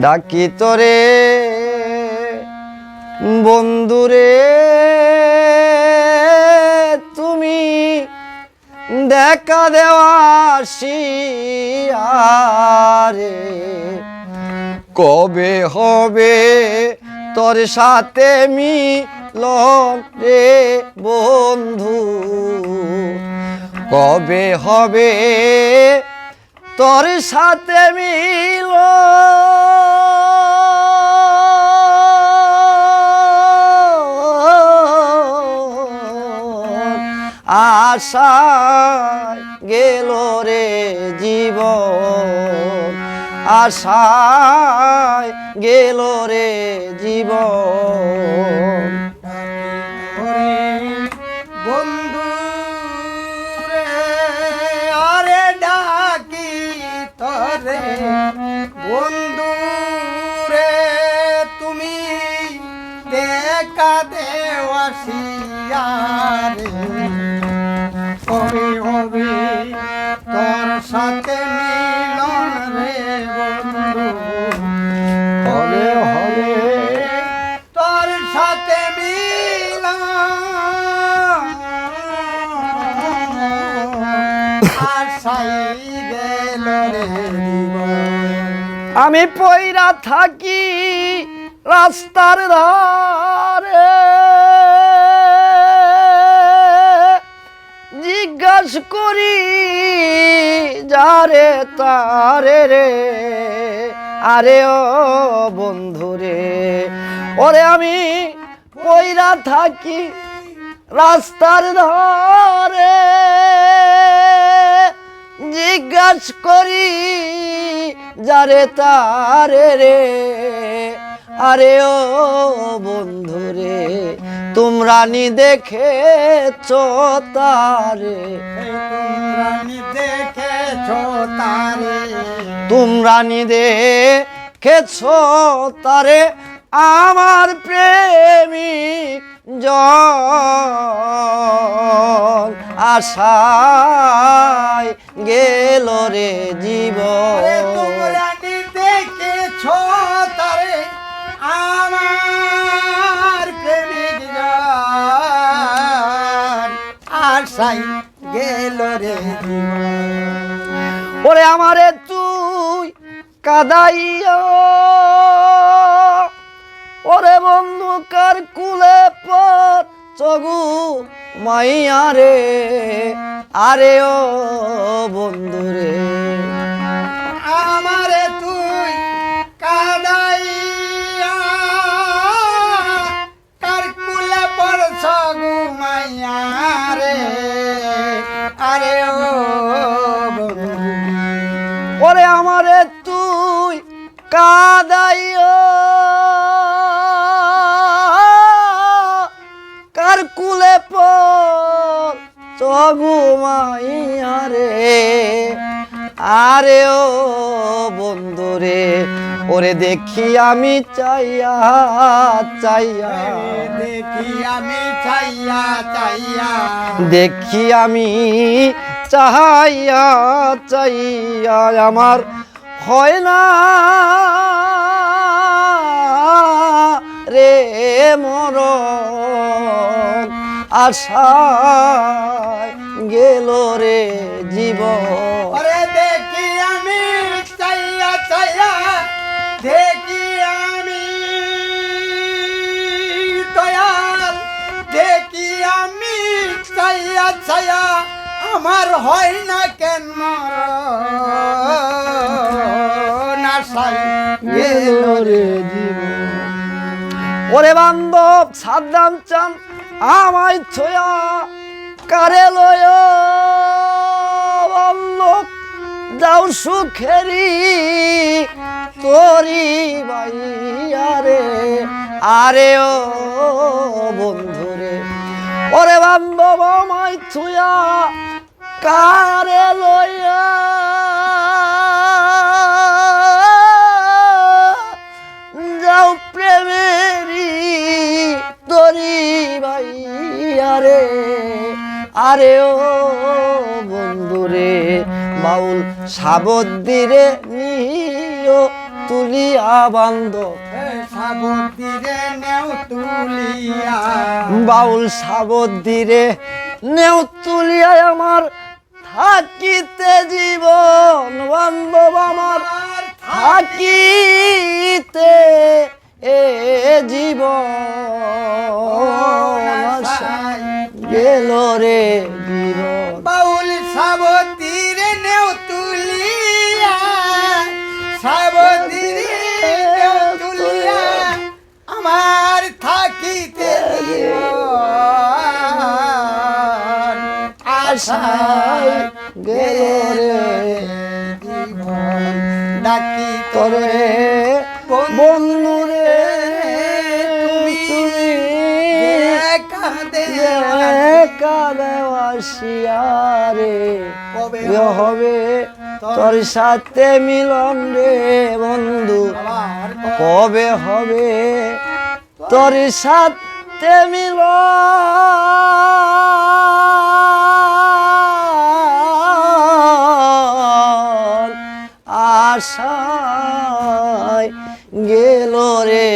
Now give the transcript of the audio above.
ডাকি তোরে বন্ধুরে তুমি দেখা দেওয়া আসিয়ারে কবে হবে তোর সাথে মিলন রে বন্ধু কবে হবে তোর সাথে মিলন আশায় গেল রে জীবন আশায় গেল রে জীবন বন্ধু রে আরে ডাকি তরে বন্ধু রে তুমি দেখা দেওয়াসিয়ারে কবে হবে তোর সাথে মিলন রে বন্ধু কবে হবে তোর সাথে মিলন আশাই গেল রে আমি পয়রা থাকি রাস্তার ধারে জিজ্ঞাসা করি যারে তারে রে আরে ও বন্ধু রে ওরে আমি পয়রা থাকি রাস্তার ধারে জিজ্ঞাসা করি যারে তারে রে আরে ও বন্ধু রে তোমরা নি দেখেছো তারে তোমরা দেখেছো তারে তোমরা নি দেখেছো তারে আমার প্রেমিক জন আশায় গেল রে জীবন তোমরা দেখেছো তারে আমার প্রেমিক জন আশাই গেল রে ওরে আমারে তুই কাদাইয়া ওরে বন্ধু কার কুলে পর চগু মাইয়া রে আরে ও বন্ধু রে আমারে তুই কাদাইয়া কার কুলে পড়ছ ঘুমাইয়া রে আরে ও বন্ধু ওরে আমারে তুই কাদাইয়া কার কুলে পর চগু মাইয়া রে আরে ও বন্ধু রে ওরে দেখি আমি চাইয়া চাইয়া দেখি আমি চাইয়া চাইয়া দেখি আমি চাইয়া চাইয়া আমার হয় না রে মরণ আশায় গেল রে জীবন ওরে দেখি আমি চাইয়া চাইয়া দেখি আমি দয়াল দেখি আমি চাইয়া চাইয়া আমার হয় না কেন আশাই গেল রে জীবন ওরে বান্ধব সাদ্দাম চান আমায় ছয়া কারে লয় বান্ধব যাও সুখেরি তোরি বাইয়া রে আরে ও বন্ধু রে ওরে বান্ধব আমায় ছয়া কারে লয়া যাও প্রেমেরি তোরি ভাইয়া রে আরে ও বন্ধুরে বাউল সাবদ্দিরে নিও তুলিয়া বান্ধব সাবতীরে নেও তুলিয়া বাউল সাবদিরে নেও তুলিয়া আমার থাকিতে জীবন বান্ধব আমার থাকিতে জীবন আশায় গেল রে জীবন বাউল সাবতীরে নেও তুলিয়া সাবতীরে নেও তুলিয়া আমার থাকিতে জীবন আশায় গেল রে জীবন ডাকি তোরে বন্ধু রে তুমি কাঁদে আসিয়ারে কবে হবে তোর সাথে মিলন রে বন্ধু কবে হবে তোর সাথে মিলন আশায় গেল রে